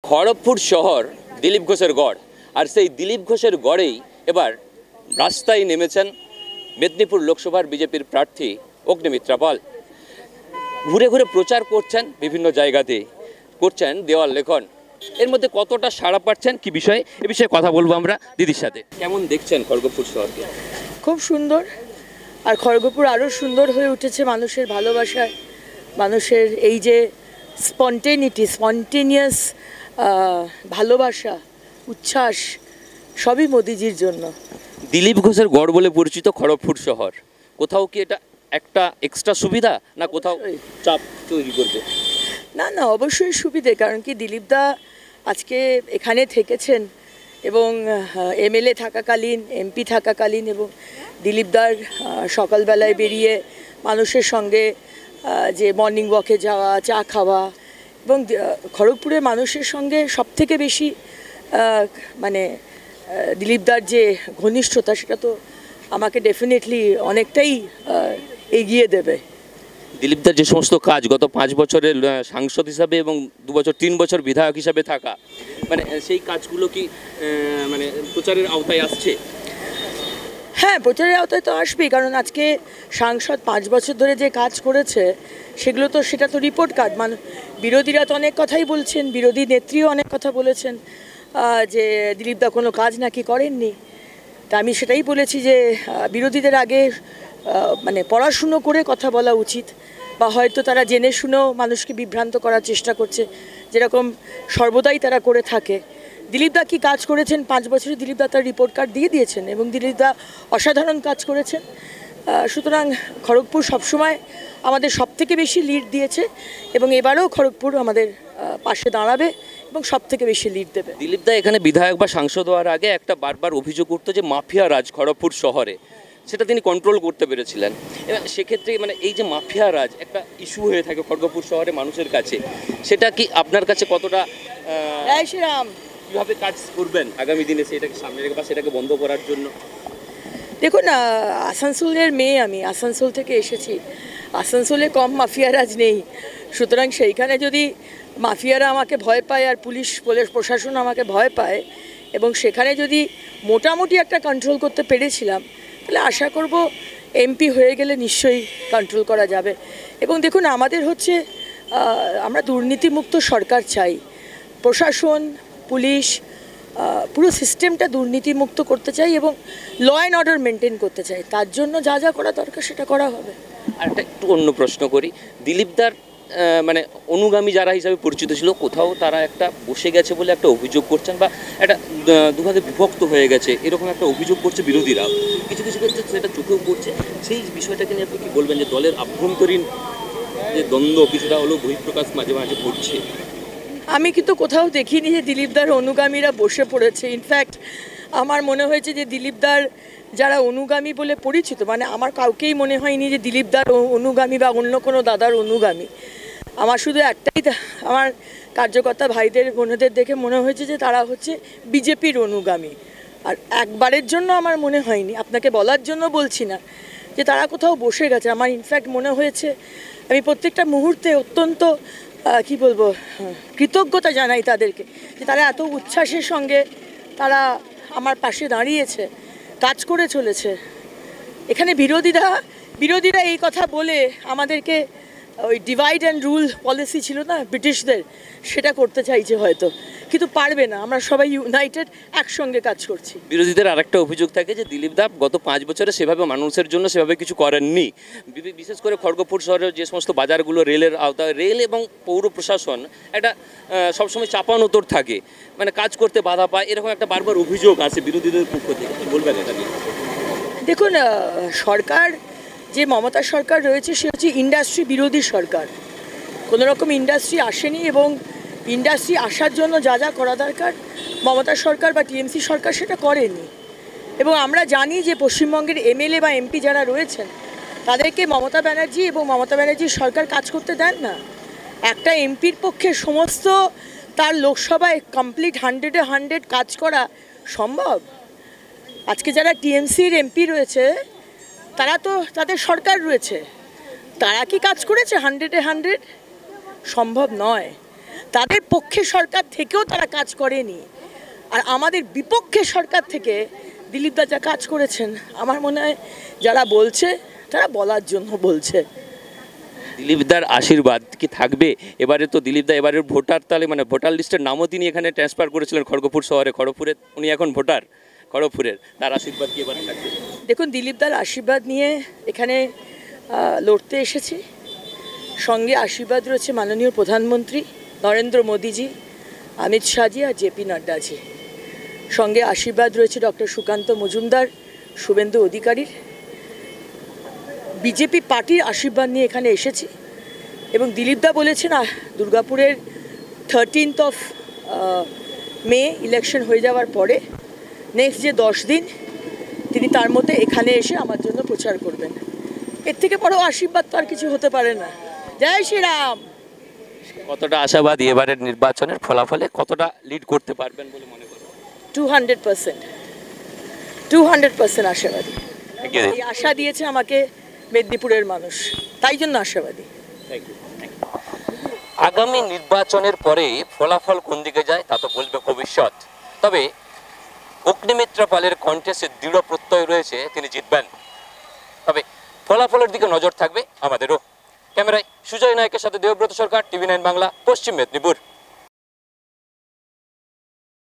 খড়গপুর শহর দিলীপ ঘোষের গড়, আর সেই দিলীপ ঘোষের গড়েই এবার রাস্তায় নেমেছেন মেদিনীপুর লোকসভার বিজেপির প্রার্থী অগ্নিমিত্রা পাল। ঘুরে ঘুরে প্রচার করছেন, বিভিন্ন জায়গাতে করছেন দেওয়াল লেখন। এর মধ্যে কতটা সাড়া পাচ্ছেন, কি বিষয়ে, এ বিষয়ে কথা বলবো আমরা দিদির সাথে। কেমন দেখছেন খড়গপুর শহরকে? খুব সুন্দর, আর খড়গপুর আরও সুন্দর হয়ে উঠেছে মানুষের ভালোবাসায়, মানুষের এই যে স্পন্টেনিয়াস ভালোবাসা, উচ্ছ্বাস, সবই মোদিজির জন্য। দিলীপ ঘোষের গড় বলে পরিচিত খড়গপুর শহর, কোথাও কি এটা একটা এক্সট্রা সুবিধা, না কোথাও চাপ তৈরি করবে? না না, অবশ্যই সুবিধে, কারণ কি দিলীপদা আজকে এখানে থেকেছেন এবং এমএলএ থাকাকালীন, এমপি থাকাকালীন, এবং দিলীপদার সকালবেলায় বেরিয়ে মানুষের সঙ্গে যে মর্নিং ওয়াকে যাওয়া, চা খাওয়া, এবং খড়গপুরের মানুষের সঙ্গে সবথেকে বেশি মানে দিলীপদার যে ঘনিষ্ঠতা, সেটা তো আমাকে ডেফিনেটলি অনেকটাই এগিয়ে দেবে। দিলীপদার যে সমস্ত কাজ, গত 5 বছরের সাংসদ হিসাবে এবং 2 বছর 3 বছর বিধায়ক হিসাবে থাকা, মানে সেই কাজগুলো কি মানে প্রচারের আওতায় আসছে? হ্যাঁ, প্রচারের আওতায় তো আসবেই, কারণ আজকে সাংসদ 5 বছর ধরে যে কাজ করেছে সেটা তো রিপোর্ট কার্ড। বিরোধীরা তো অনেক কথাই বলছেন, বিরোধী নেত্রীও অনেক কথা বলেছেন যে দিলীপদা কোনো কাজ নাকি করেননি। তা আমি সেটাই বলেছি যে বিরোধীদের আগে মানে পড়াশুনো করে কথা বলা উচিত, বা হয়তো তারা জেনে শুনেও মানুষকে বিভ্রান্ত করার চেষ্টা করছে, যেরকম সর্বদাই তারা করে থাকে। দিলীপদা কি কাজ করেছেন 5 বছরে, দিলীপদা তার রিপোর্ট কার্ড দিয়ে দিয়েছেন, এবং দিলীপদা অসাধারণ কাজ করেছেন। সুতরাং খড়গপুর সবসময় আমাদের সবথেকে বেশি লিড দিয়েছে, এবং এবারেও খড়গপুর আমাদের পাশে দাঁড়াবে এবং সবথেকে বেশি লিড দেবে। দিলীপদা এখানে বিধায়ক বা সাংসদ হওয়ার আগে একটা বারবার অভিযোগ করতো যে মাফিয়া রাজ খড়গপুর শহরে, সেটা তিনি কন্ট্রোল করতে পেরেছিলেন। এবার সেক্ষেত্রে মানে এই যে মাফিয়া রাজ একটা ইস্যু হয়ে থাকে খড়গপুর শহরে মানুষের কাছে, সেটা কি আপনার কাছে কতটা কীভাবে কাজ করবেন আগামী দিনে, সেটাকে সামনে রেখে বা সেটাকে বন্ধ করার জন্য? দেখুন, আসানসোলের মেয়ে আমি, আসানসোল থেকে এসেছি। আসানসোলে কম মাফিয়ারাজ নেই, সুতরাং সেইখানে যদি মাফিয়ারা আমাকে ভয় পায় আর পুলিশ প্রশাসন আমাকে ভয় পায়, এবং সেখানে যদি মোটামুটি একটা কন্ট্রোল করতে পেরেছিলাম, তাহলে আশা করব এমপি হয়ে গেলে নিশ্চয়ই কন্ট্রোল করা যাবে। এবং দেখুন, আমাদের হচ্ছে আমরা দুর্নীতিমুক্ত সরকার চাই। প্রশাসন, পুলিশ, পুরো সিস্টেমটা দুর্নীতিমুক্ত করতে চাই এবং ল অ্যান্ড অর্ডার মেনটেন করতে চাই। তার জন্য যা যা করা দরকার সেটা করা হবে। আর একটা একটু অন্য প্রশ্ন করি, দিলীপদার মানে অনুগামী যারা হিসাবে পরিচিত ছিল, কোথাও তারা একটা বসে গেছে বলে একটা অভিযোগ করছেন, বা একটা দুভাগে বিভক্ত হয়ে গেছে এরকম একটা অভিযোগ করছে বিরোধীরা। কিছু কিছু ক্ষেত্রে সেটা চোখেও পড়ছে। সেই বিষয়টাকে নিয়ে আপনি কি বলবেন, যে দলের আভ্যন্তরীণ যে দ্বন্দ্ব কিছুটা হলেও বহিঃপ্রকাশ মাঝে মাঝে ঘটছে? আমি কিন্তু কোথাও দেখিনি যে দিলীপদার অনুগামীরা বসে পড়েছে। ইনফ্যাক্ট আমার মনে হয়েছে যে দিলীপদার যারা অনুগামী বলে পরিচিত, মানে আমার কাউকেই মনে হয়নি যে দিলীপদার অনুগামী বা অন্য কোনো দাদার অনুগামী। আমার শুধু একটাই, আমার কার্যকর্তা ভাইদের বোনেদের দেখে মনে হয়েছে যে তারা হচ্ছে বিজেপির অনুগামী। আর একবারের জন্য আমার মনে হয়নি, আপনাকে বলার জন্য বলছি না, যে তারা কোথাও বসে গেছে। আমার ইনফ্যাক্ট মনে হয়েছে, আমি প্রত্যেকটা মুহূর্তে অত্যন্ত কি বলবো, কৃতজ্ঞতা জানাই তাদেরকে, যে তারা এত উচ্ছ্বাসের সঙ্গে তারা আমার পাশে দাঁড়িয়েছে, কাজ করে চলেছে। এখানে বিরোধীরা এই কথা বলে আমাদেরকে ওই ডিভাইড অ্যান্ড রুল পলিসি ছিল না ব্রিটিশদের, সেটা করতে চাইছে হয়তো, কিন্তু পারবে না। আমরা সবাই ইউনাইটেড, একসঙ্গে কাজ করছি। বিরোধীদের আরেকটা অভিযোগ থাকে যে দিলীপদা গত 5 বছরে সেভাবে মানুষের জন্য সেভাবে কিছু করেননি। বিশেষ করে খড়গপুর শহরের যে সমস্ত বাজারগুলো রেলের আওতায়, রেল এবং পৌর প্রশাসন একটা সবসময় চাপানোতর থাকে, মানে কাজ করতে বাধা পায়, এরকম একটা বারবার অভিযোগ আসে বিরোধীদের পক্ষ থেকে। কি বলবেন এটা নিয়ে? দেখুন, সরকার যে মমতা সরকার রয়েছে, সে হচ্ছে ইন্ডাস্ট্রি বিরোধী সরকার। কোনো রকম ইন্ডাস্ট্রি আসেনি, এবং ইন্ডাস্ট্রি আসার জন্য যা যা করা দরকার মমতা সরকার বা টিএমসি সরকার সেটা করেনি। এবং আমরা জানি যে পশ্চিমবঙ্গের এমএলএ বা এমপি যারা রয়েছেন, তাদেরকে মমতা ব্যানার্জি এবং মমতা ব্যানার্জির সরকার কাজ করতে দেন না। একটা এমপির পক্ষে সমস্ত তার লোকসভায় কমপ্লিট 100-এ 100 কাজ করা সম্ভব? আজকে যারা টিএমসির এমপি রয়েছে, তারা তো তাদের সরকার রয়েছে, তারা কি কাজ করেছে 100-এ 100? সম্ভব নয়। তাদের পক্ষে সরকার থেকেও তারা কাজ করেনি, আর আমাদের বিপক্ষে সরকার থেকে দিলীপ দা যা কাজ করেছেন, আমার মনে হয় যারা বলছে তারা বলার জন্য বলছে। দিলীপদার আশীর্বাদ কি থাকবে? এবারে তো দিলীপদা এবারের ভোটার তালে মানে ভোটার লিস্টের নামও তিনি এখানে ট্রান্সফার করেছিলেন খড়গপুর শহরে, খড়গপুরে উনি এখন ভোটার খড়গপুরের, তার আশীর্বাদ কি এবারে থাকবে? দেখুন, দিলীপদার আশীর্বাদ নিয়ে এখানে লড়তে এসেছি। সঙ্গে আশীর্বাদ রয়েছে মাননীয় প্রধানমন্ত্রী নরেন্দ্র মোদীজি, অমিত শাহজি আর জেপি নাড্ডাজি। সঙ্গে আশীর্বাদ রয়েছে ডক্টর সুকান্ত মজুমদার, শুভেন্দু অধিকারীর। বিজেপি পার্টির আশীর্বাদ নিয়ে এখানে এসেছি। এবং দিলীপদা বলেছেন দুর্গাপুরের 13th of মে ইলেকশন হয়ে যাওয়ার পরে নেক্সট যে 10 দিন তিনি তার মধ্যে এখানে এসে আমার জন্য প্রচার করবেন। এর থেকে বড় আশীর্বাদ তো আর কিছু হতে পারে না। জয় শ্রীরাম। কতটা আশাবাদী এবারের নির্বাচনের ফলাফলে, কতটা লিড করতে পারবেন বলে মনে করেন? 200% আশাবাদী। Thank you. এই আশা দিয়েছে আমাকে মেদিনীপুরের মানুষ, তাই জন্য আশাবাদী। আগামী নির্বাচনের পরে ফলাফল কোন দিকে যায় তা তো বলবে ভবিষ্যৎ, তবে অগ্নিমিত্রা পালের কণ্ঠে সে দৃঢ় প্রত্যয় রয়েছে তিনি জিতবেন। তবে ফলাফলের দিকে নজর থাকবে আমাদেরও। ক্যামেরায় সুজয় নায়কের সাথে দেবব্রত সরকার, TV9 বাংলা, পশ্চিম মেদিনীপুর।